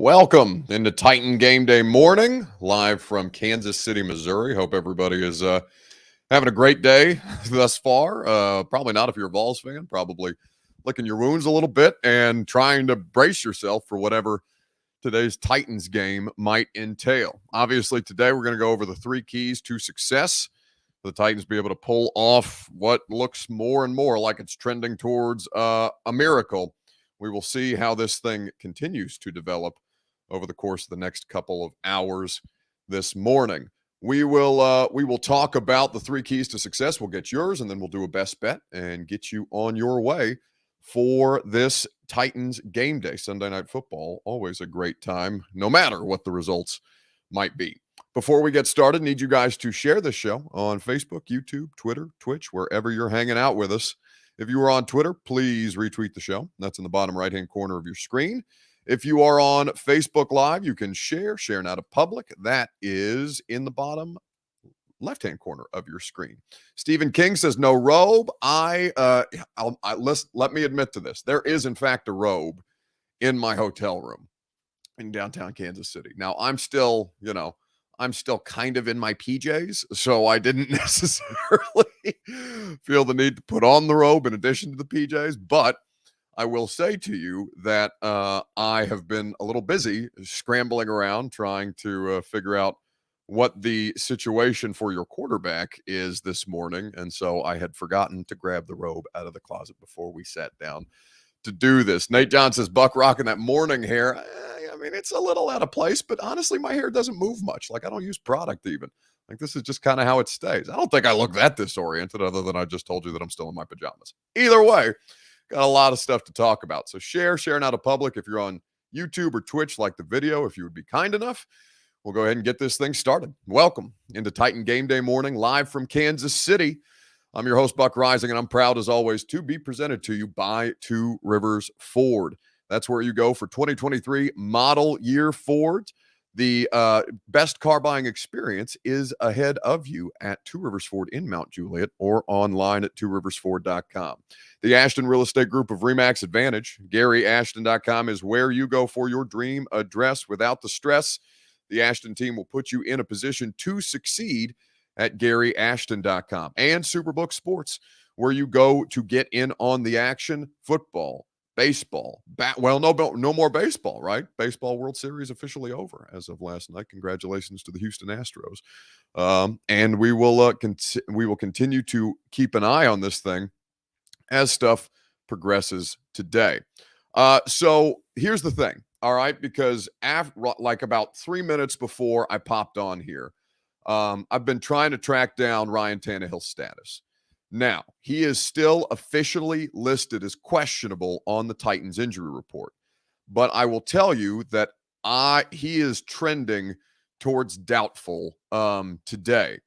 Welcome into Titan Game Day morning, live from Kansas City, Missouri. Hope everybody is having a great day thus far. Probably not if you're a Vols fan, probably licking your wounds a little bit and trying to brace yourself for whatever today's Titans game might entail. Obviously, today we're going to go over the three keys to success for the Titans be able to pull off what looks more and more like it's trending towards a miracle. We will see how this thing continues to develop over the course of the next couple of hours this morning. We will talk about the three keys to success. We'll get yours, and then we'll do a best bet and get you on your way for this Titans game day. Sunday Night Football, always a great time, no matter what the results might be. Before we get started, need you guys to share this show on Facebook, YouTube, Twitter, Twitch, wherever you're hanging out with us. If you are on Twitter, please retweet the show. That's in the bottom right-hand corner of your screen. If you are on Facebook Live, you can share now to public. That is in the bottom left-hand corner of your screen. Stephen King says no robe. Let me admit to this. There is, in fact, a robe in my hotel room in downtown Kansas City. Now, I'm still kind of in my PJs, so I didn't necessarily feel the need to put on the robe in addition to the PJs, but I will say to you that I have been a little busy scrambling around trying to figure out what the situation for your quarterback is this morning, and so I had forgotten to grab the robe out of the closet before we sat down to do this. Nate John says, Buck rocking that morning hair. I mean, it's a little out of place, but honestly, my hair doesn't move much. Like, I don't use product even. Like, this is just kind of how it stays. I don't think I look that disoriented other than I just told you that I'm still in my pajamas. Either way, got a lot of stuff to talk about. So share now to public. If you're on YouTube or Twitch, like the video, if you would be kind enough, we'll go ahead and get this thing started. Welcome into Titan Game Day morning, live from Kansas City. I'm your host, Buck Rising, and I'm proud, as always, to be presented to you by Two Rivers Ford. That's where you go for 2023 model year Ford. The best car buying experience is ahead of you at Two Rivers Ford in Mount Juliet or online at tworiversford.com. The Ashton Real Estate Group of RE/MAX Advantage, GaryAshton.com, is where you go for your dream address without the stress. The Ashton team will put you in a position to succeed at GaryAshton.com. And Superbook Sports, where you go to get in on the action. Football, baseball, no more baseball, right? Baseball World Series officially over as of last night. Congratulations to the Houston Astros. And we will continue to keep an eye on this thing as stuff progresses today. So here's the thing, all right? Because about 3 minutes before I popped on here, I've been trying to track down Ryan Tannehill's status. Now, he is still officially listed as questionable on the Titans injury report. But I will tell you that he is trending towards doubtful today.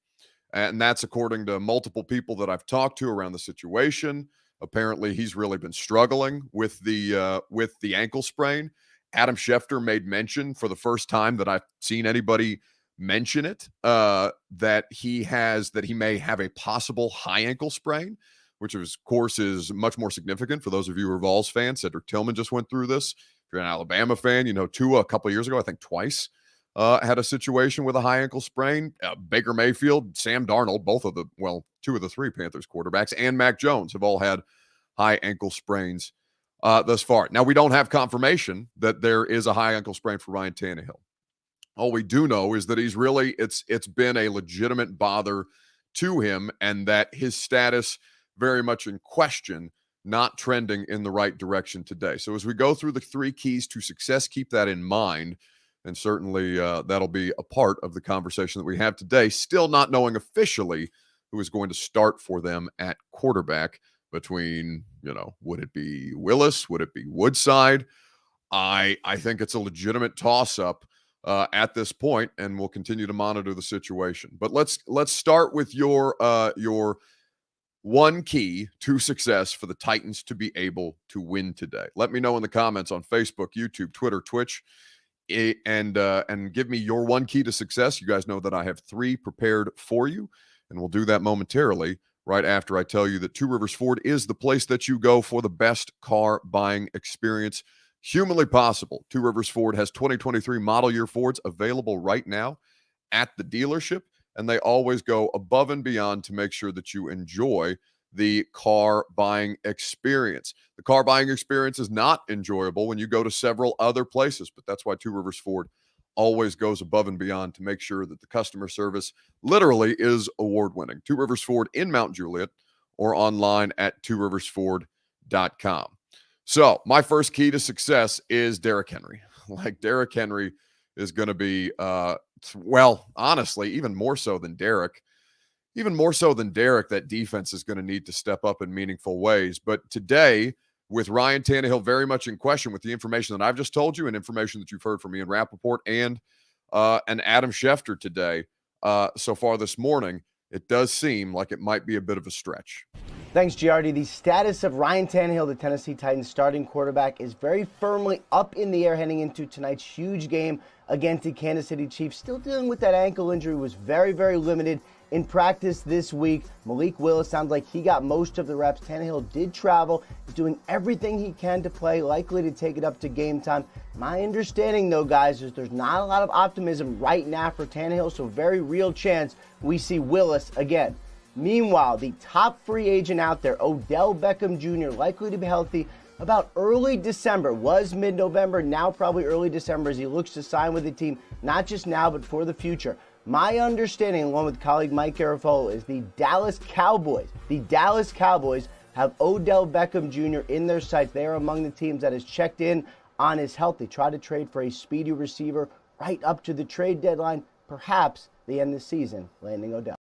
And that's according to multiple people that I've talked to around the situation. Apparently, he's really been struggling with the ankle sprain. Adam Schefter made mention for the first time that I've seen anybody mention it, that he may have a possible high ankle sprain, which of course is much more significant for those of you who are Vols fans. Cedric Tillman just went through this. If you're an Alabama fan, you know Tua a couple of years ago, I think twice, had a situation with a high ankle sprain. Baker Mayfield, Sam Darnold, two of the three Panthers quarterbacks, and Mac Jones have all had high ankle sprains thus far. Now, we don't have confirmation that there is a high ankle sprain for Ryan Tannehill. All we do know is that it's been a legitimate bother to him, and that his status very much in question, not trending in the right direction today. So as we go through the three keys to success, keep that in mind. And certainly that'll be a part of the conversation that we have today, still not knowing officially who is going to start for them at quarterback between, would it be Willis? Would it be Woodside? I think it's a legitimate toss-up at this point, and we'll continue to monitor the situation. But let's start with your one key to success for the Titans to be able to win today. Let me know in the comments on Facebook, YouTube, Twitter, Twitch, and give me your one key to success. You guys know that I have three prepared for you, and we'll do that momentarily right after I tell you that Two Rivers Ford is the place that you go for the best car buying experience. humanly possible. Two Rivers Ford has 2023 model year Fords available right now at the dealership, and they always go above and beyond to make sure that you enjoy the car buying experience. The car buying experience is not enjoyable when you go to several other places, but that's why Two Rivers Ford always goes above and beyond to make sure that the customer service literally is award-winning. Two Rivers Ford in Mount Juliet or online at tworiversford.com. So my first key to success is Derrick Henry. Like, Derrick Henry is going to be, well, honestly, even more so than Derrick, that defense is going to need to step up in meaningful ways. But today, with Ryan Tannehill very much in question, with the information that I've just told you and information that you've heard from Ian Rappaport and Adam Schefter today, so far this morning, it does seem like it might be a bit of a stretch. Thanks, Giardi. The status of Ryan Tannehill, the Tennessee Titans starting quarterback, is very firmly up in the air heading into tonight's huge game against the Kansas City Chiefs. Still dealing with that ankle injury, was very, very limited in practice this week. Malik Willis sounds like he got most of the reps. Tannehill did travel. He's doing everything he can to play, likely to take it up to game time. My understanding, though, guys, is there's not a lot of optimism right now for Tannehill, so very real chance we see Willis again. Meanwhile, the top free agent out there, Odell Beckham Jr., likely to be healthy about early December, was mid-November, now probably early December as he looks to sign with the team, not just now, but for the future. My understanding, along with colleague Mike Garafolo, is the Dallas Cowboys have Odell Beckham Jr. in their sights. They are among the teams that has checked in on his health. They try to trade for a speedy receiver right up to the trade deadline. Perhaps they end the season landing Odell.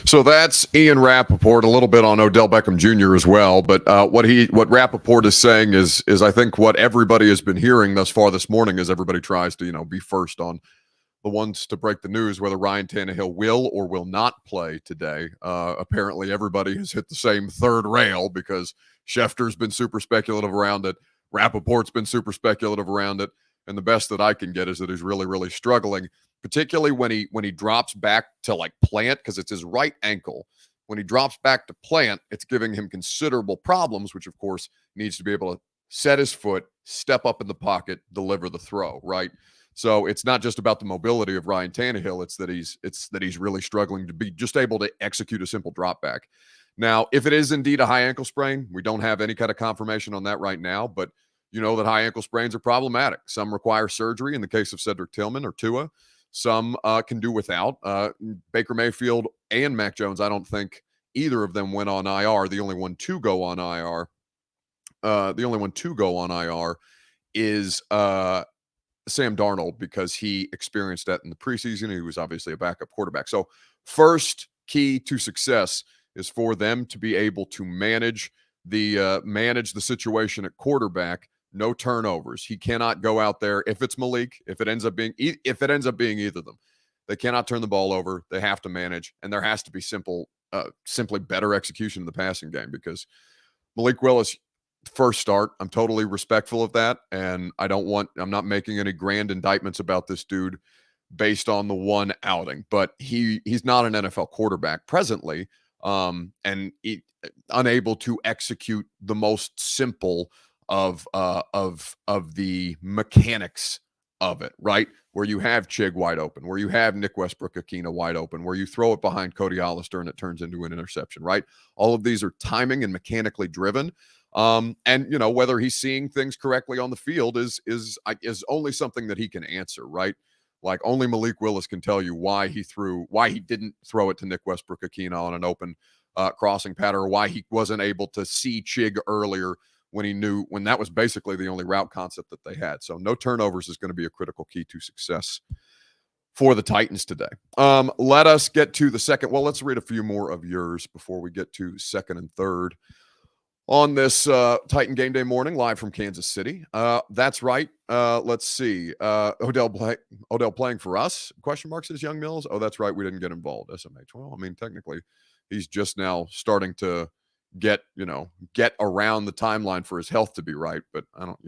So that's Ian Rappaport, a little bit on Odell Beckham Jr. as well. But what Rappaport is saying is I think what everybody has been hearing thus far this morning as everybody tries to, be first on the ones to break the news, whether Ryan Tannehill will or will not play today. Apparently everybody has hit the same third rail because Schefter's been super speculative around it. Rappaport's been super speculative around it. And the best that I can get is that he's really, really struggling, particularly when he drops back to like plant, because it's his right ankle. When he drops back to plant, it's giving him considerable problems, which of course needs to be able to set his foot, step up in the pocket, deliver the throw, right? So it's not just about the mobility of Ryan Tannehill. It's that he's really struggling to be just able to execute a simple drop back. Now, if it is indeed a high ankle sprain, we don't have any kind of confirmation on that right now, but you know that high ankle sprains are problematic. Some require surgery in the case of Cedric Tillman or Tua. Some can do without. Baker Mayfield and Mac Jones, I don't think either of them went on IR. The only one to go on IR is Sam Darnold, because he experienced that in the preseason. He was obviously a backup quarterback. So first key to success is for them to be able to manage the situation at quarterback. No turnovers. He cannot go out there. If it's Malik, if it ends up being either of them, they cannot turn the ball over. They have to manage, and there has to be simply better execution in the passing game, because Malik Willis, first start, I'm totally respectful of that, and I'm not making any grand indictments about this dude based on the one outing, but he's not an NFL quarterback presently, and unable to execute the most simple of the mechanics of it, right? Where you have Chig wide open, where you have Nick Westbrook-Akina wide open, where you throw it behind Cody Hollister and it turns into an interception, right? All of these are timing and mechanically driven. And whether he's seeing things correctly on the field is only something that he can answer, right? Like, only Malik Willis can tell you why he didn't throw it to Nick Westbrook-Akina on an open crossing pattern, or why he wasn't able to see Chig earlier when that was basically the only route concept that they had. So no turnovers is going to be a critical key to success for the Titans today. Let us get to the second. Well, let's read a few more of yours before we get to second and third on this Titan Game Day morning, live from Kansas City. That's right. Let's see. Odell playing for us? Question mark, says Young Mills. Oh, that's right. We didn't get involved. SMH. Well, I mean, technically, he's just now starting to get around the timeline for his health to be right. But I don't,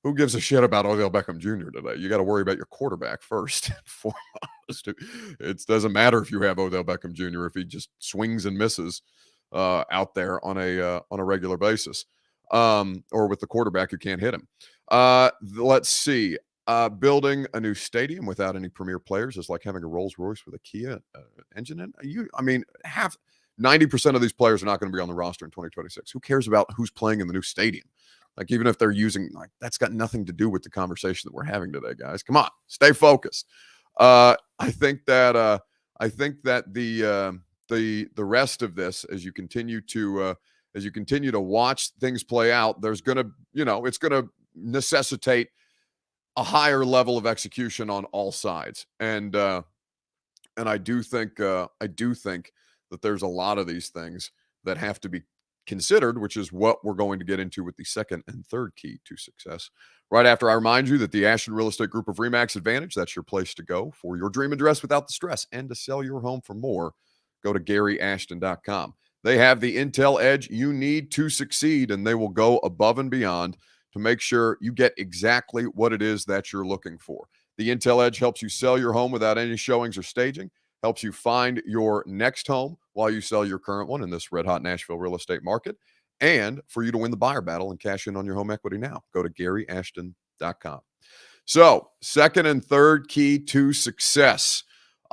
who gives a shit about Odell Beckham Jr. today? You got to worry about your quarterback first and foremost. It doesn't matter if you have Odell Beckham Jr. if he just swings and misses out there on a regular basis. or with the quarterback who can't hit him. Let's see. Building a new stadium without any premier players is like having a Rolls Royce with a Kia engine in. 90% of these players are not going to be on the roster in 2026. Who cares about who's playing in the new stadium? Like, even if they're using, like, that's got nothing to do with the conversation that we're having today, guys. Come on, stay focused. I think that the rest of this, as you continue to watch things play out, there's gonna, it's gonna necessitate a higher level of execution on all sides, and I do think that there's a lot of these things that have to be considered, which is what we're going to get into with the second and third key to success. Right after I remind you that the Ashton Real Estate Group of RE/MAX Advantage, that's your place to go for your dream address without the stress, and to sell your home for more, go to GaryAshton.com. They have the intel edge you need to succeed, and they will go above and beyond to make sure you get exactly what it is that you're looking for. The intel edge helps you sell your home without any showings or staging, helps you find your next home while you sell your current one in this red-hot Nashville real estate market, and for you to win the buyer battle and cash in on your home equity now. Go to GaryAshton.com. So, second and third key to success.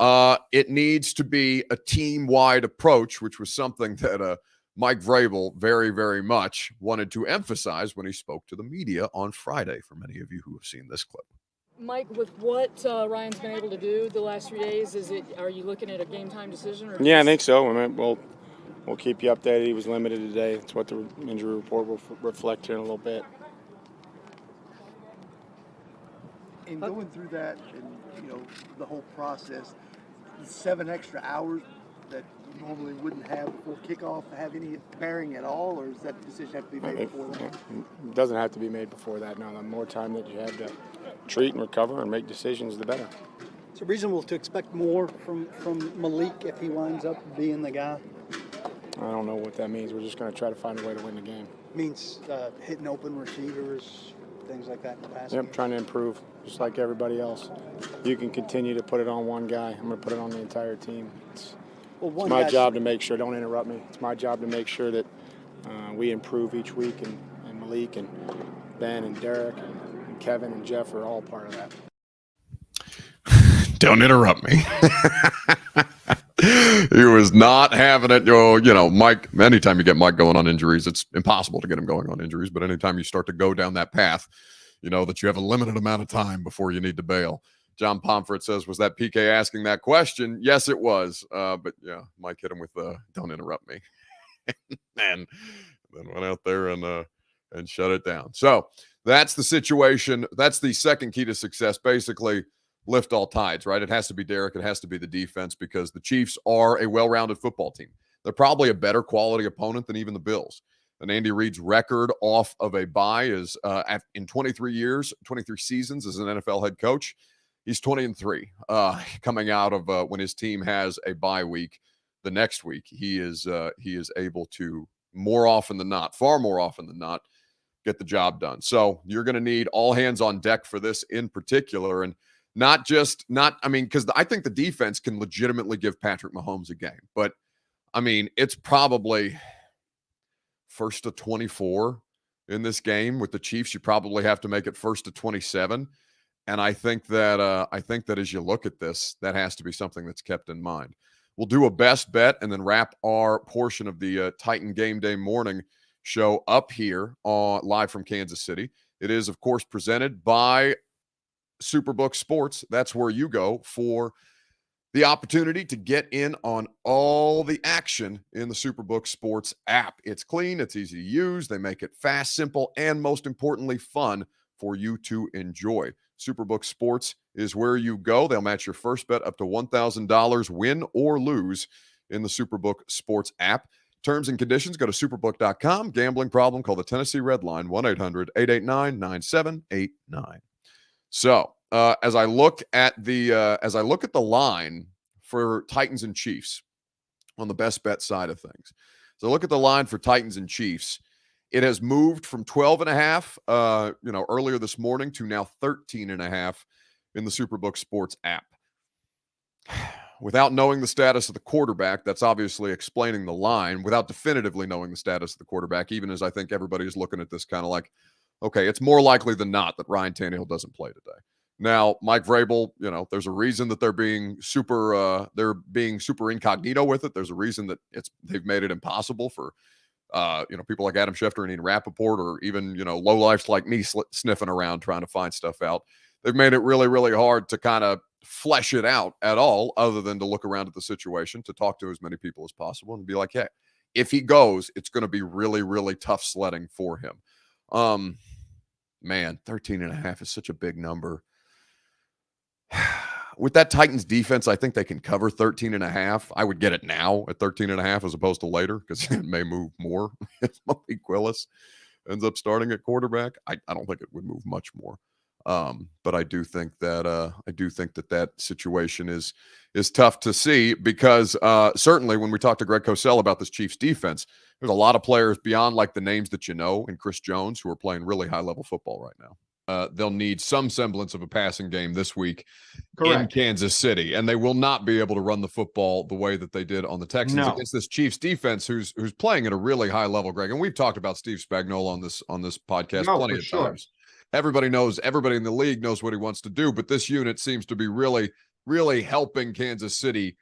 It needs to be a team-wide approach, which was something that Mike Vrabel very, very much wanted to emphasize when he spoke to the media on Friday, for many of you who have seen this clip. Mike, with what Ryan's been able to do the last 3 days, are you looking at a game time decision? Yeah, I think so. We'll keep you updated. He was limited today. That's what the injury report will reflect here in a little bit. In going through that and, the whole process, 7 extra hours that you normally wouldn't have before kickoff have any bearing at all, or does that decision have to be made before that? It doesn't have to be made before that. No, the more time that you have to treat and recover and make decisions, the better. Is it reasonable to expect more from Malik if he winds up being the guy? I don't know what that means. We're just going to try to find a way to win the game. Means hitting open receivers, things like that in the past. Yep, trying to improve, just like everybody else. You can continue to put it on one guy. I'm going to put it on the entire team. It's my job to make sure, don't interrupt me, it's my job to make sure that we improve each week, and Malik and Ben and Derek and Kevin and Jeff are all part of that. Don't interrupt me. He was not having it. Mike, anytime you get Mike going on injuries, it's impossible to get him going on injuries, but anytime you start to go down that path, that you have a limited amount of time before you need to bail. John Pomfret says, was that PK asking that question? Yes, it was. But yeah, Mike hit him with don't interrupt me. And then went out there and shut it down. So that's the situation. That's the second key to success. Basically, lift all tides, right? It has to be Derek. It has to be the defense, because the Chiefs are a well-rounded football team. They're probably a better quality opponent than even the Bills. And Andy Reid's record off of a bye is in 23 seasons as an NFL head coach, he's 20-3. Coming out of when his team has a bye week, the next week he is able to far more often than not, get the job done. So you're going to need all hands on deck for this in particular, and because I think the defense can legitimately give Patrick Mahomes a game, but it's probably first to 24 in this game. With the Chiefs, you probably have to make it first to 27. And I think that as you look at this, that has to be something that's kept in mind. We'll do a best bet and then wrap our portion of the Titan Game Day morning show up here live from Kansas City. It is, of course, presented by Superbook Sports. That's where you go for the opportunity to get in on all the action in the Superbook Sports app. It's clean, it's easy to use, they make it fast, simple, and most importantly, fun for you to enjoy. Superbook Sports is where you go. They'll match your first bet up to $1,000, win or lose, in the Superbook Sports app. Terms and conditions, go to superbook.com. Gambling problem, call the Tennessee Red Line, 1-800-889-9789. So, as I look at the line for Titans and Chiefs on the best bet side of things. So look at the line for Titans and Chiefs. It has moved from 12.5, earlier this morning, to now 13.5 in the Superbook Sports app. without knowing the status of the quarterback, that's obviously explaining the line without definitively knowing the status of the quarterback, even as I think everybody is looking at this kind of like, okay, it's more likely than not that Ryan Tannehill doesn't play today. Now, Mike Vrabel, there's a reason that they're being super incognito with it. There's a reason that they've made it impossible for people like Adam Schefter and Ian Rappaport, or even, lowlifes like me sniffing around trying to find stuff out. They've made it really, really hard to kind of flesh it out at all, other than to look around at the situation, to talk to as many people as possible and be like, hey, if he goes, it's going to be really, really tough sledding for him. Man, 13.5 is such a big number. With that Titans defense, I think they can cover 13.5. I would get it now at 13.5 as opposed to later, because it may move more if Malik Willis ends up starting at quarterback. I don't think it would move much more. But I do think that situation is tough to see, because certainly when we talked to Greg Cosell about this Chiefs defense, there's a lot of players beyond like the names that and Chris Jones, who are playing really high level football right now. They'll need some semblance of a passing game this week in Kansas City, and they will not be able to run the football the way that they did on the Texans against this Chiefs defense, who's playing at a really high level, Greg. And we've talked about Steve Spagnuolo on this podcast plenty of times. Everybody in the league knows what he wants to do, but this unit seems to be really, really helping Kansas City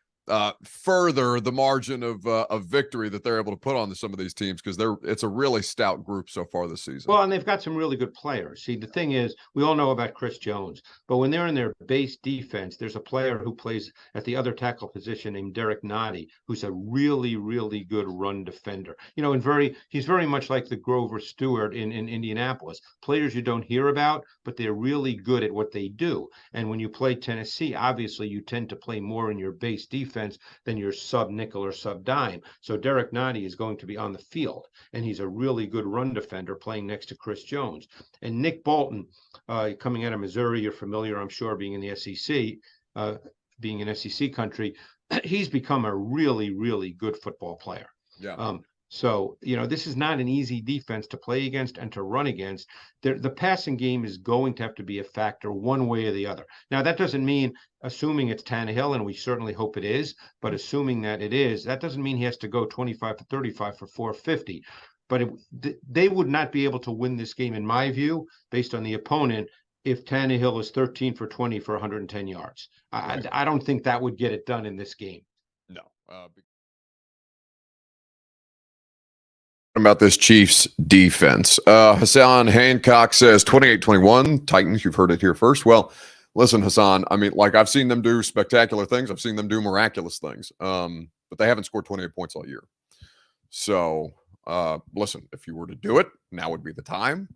further the margin of victory that they're able to put on some of these teams, because it's a really stout group so far this season. Well, and they've got some really good players. See, the thing is, we all know about Chris Jones, but when they're in their base defense, there's a player who plays at the other tackle position named Derek Noddy, who's a really, really good run defender. He's very much like the Grover Stewart in Indianapolis. Players you don't hear about, but they're really good at what they do. And when you play Tennessee, obviously you tend to play more in your base defense than your sub nickel or sub dime. So Derek Noddy is going to be on the field, and he's a really good run defender playing next to Chris Jones. And Nick Bolton, coming out of Missouri, you're familiar, I'm sure, being in the SEC, being in SEC country, he's become a really, really good football player. Yeah. So, this is not an easy defense to play against and to run against. The passing game is going to have to be a factor one way or the other. Now, that doesn't mean, assuming it's Tannehill, and we certainly hope it is, but assuming that it is, that doesn't mean he has to go 25 for 35 for 450. But they would not be able to win this game, in my view, based on the opponent, if Tannehill is 13 for 20 for 110 yards. Right. I don't think that would get it done in this game. No. About this Chiefs defense. Hassan Hancock says 28-21 Titans. You've heard it here first. Well, listen, Hassan, I mean, like, I've seen them do spectacular things. I've seen them do miraculous things. But they haven't scored 28 points all year. So, listen, if you were to do it, now would be the time.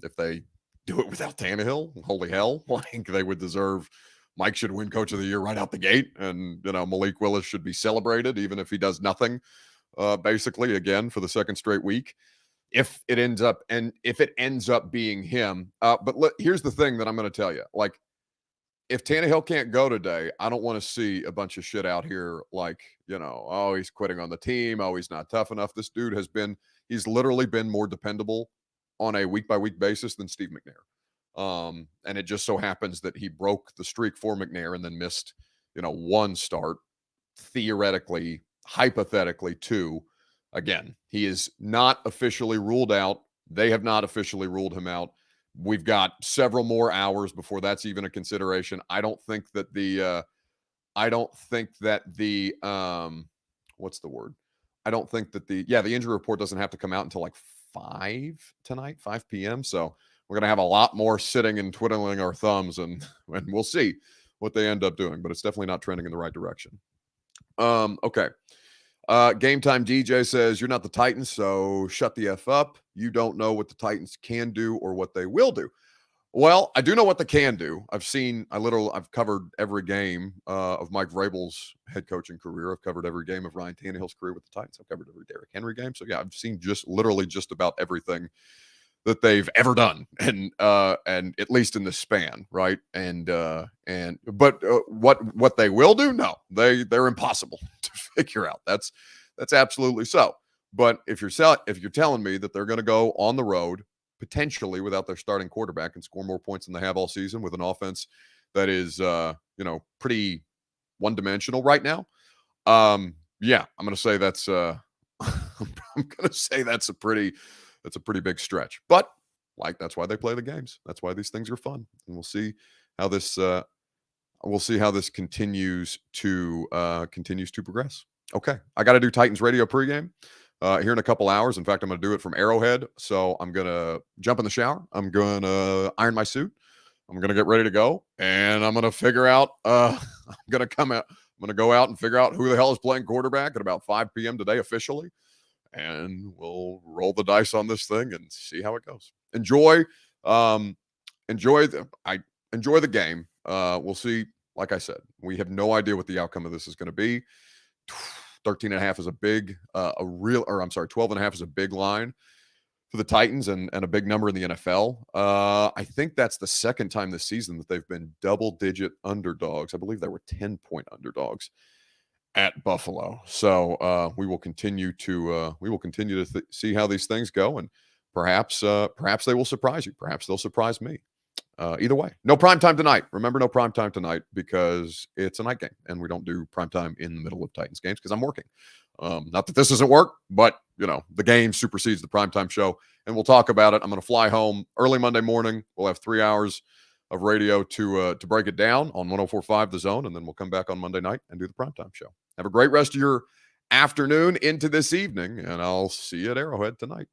If they do it without Tannehill, holy hell, like, they would deserve. Mike should win Coach of the Year right out the gate, and Malik Willis should be celebrated, even if he does nothing. Basically, again, for the second straight week, if it ends up being him. But here's the thing that I'm going to tell you: like, if Tannehill can't go today, I don't want to see a bunch of shit out here like, oh, he's quitting on the team, oh, he's not tough enough. This dude he's literally been more dependable on a week by week basis than Steve McNair. And it just so happens that he broke the streak for McNair and then missed, one start, theoretically. Hypothetically, two. Again, he is not officially ruled out. They have not officially ruled him out. We've got several more hours before that's even a consideration. I don't think that the what's the word? I don't think that the injury report doesn't have to come out until like 5 tonight, 5 p.m. So we're going to have a lot more sitting and twiddling our thumbs, and we'll see what they end up doing, but it's definitely not trending in the right direction. Okay. Game Time DJ says, you're not the Titans, so shut the F up. You don't know what the Titans can do or what they will do. Well, I do know what they can do. I've covered every game of Mike Vrabel's head coaching career. I've covered every game of Ryan Tannehill's career with the Titans. I've covered every Derrick Henry game. So yeah, I've seen just about everything that they've ever done, and at least in this span, right? But what they will do? No, they're impossible to figure out. That's absolutely so. But if you're telling me that they're going to go on the road potentially without their starting quarterback and score more points than they have all season with an offense that is pretty one-dimensional right now. Yeah, I'm going to say that's I'm going to say that's a pretty big stretch. But like that's why they play the games. That's why these things are fun. And we'll see how this continues to progress. Okay, I got to do Titans radio pregame here in a couple hours. In fact, I'm going to do it from Arrowhead. So I'm going to jump in the shower. I'm going to iron my suit. I'm going to get ready to go, and I'm going to figure out. I'm going to go out and figure out who the hell is playing quarterback at about 5 p.m. today officially, and we'll roll the dice on this thing and see how it goes. Enjoy the game. We'll see. Like I said, we have no idea what the outcome of this is going to be. 13.5 is a big, 12.5 is a big line for the Titans and a big number in the NFL. I think that's the second time this season that they've been double-digit underdogs. I believe they were 10-point underdogs at Buffalo. So we will continue to see how these things go, and perhaps they will surprise you. Perhaps they'll surprise me. Either way, no primetime tonight. Remember, no primetime tonight because it's a night game, and we don't do primetime in the middle of Titans games because I'm working. Not that this doesn't work, but the game supersedes the primetime show, and we'll talk about it. I'm going to fly home early Monday morning. We'll have 3 hours of radio to break it down on 104.5 The Zone, and then we'll come back on Monday night and do the primetime show. Have a great rest of your afternoon into this evening, and I'll see you at Arrowhead tonight.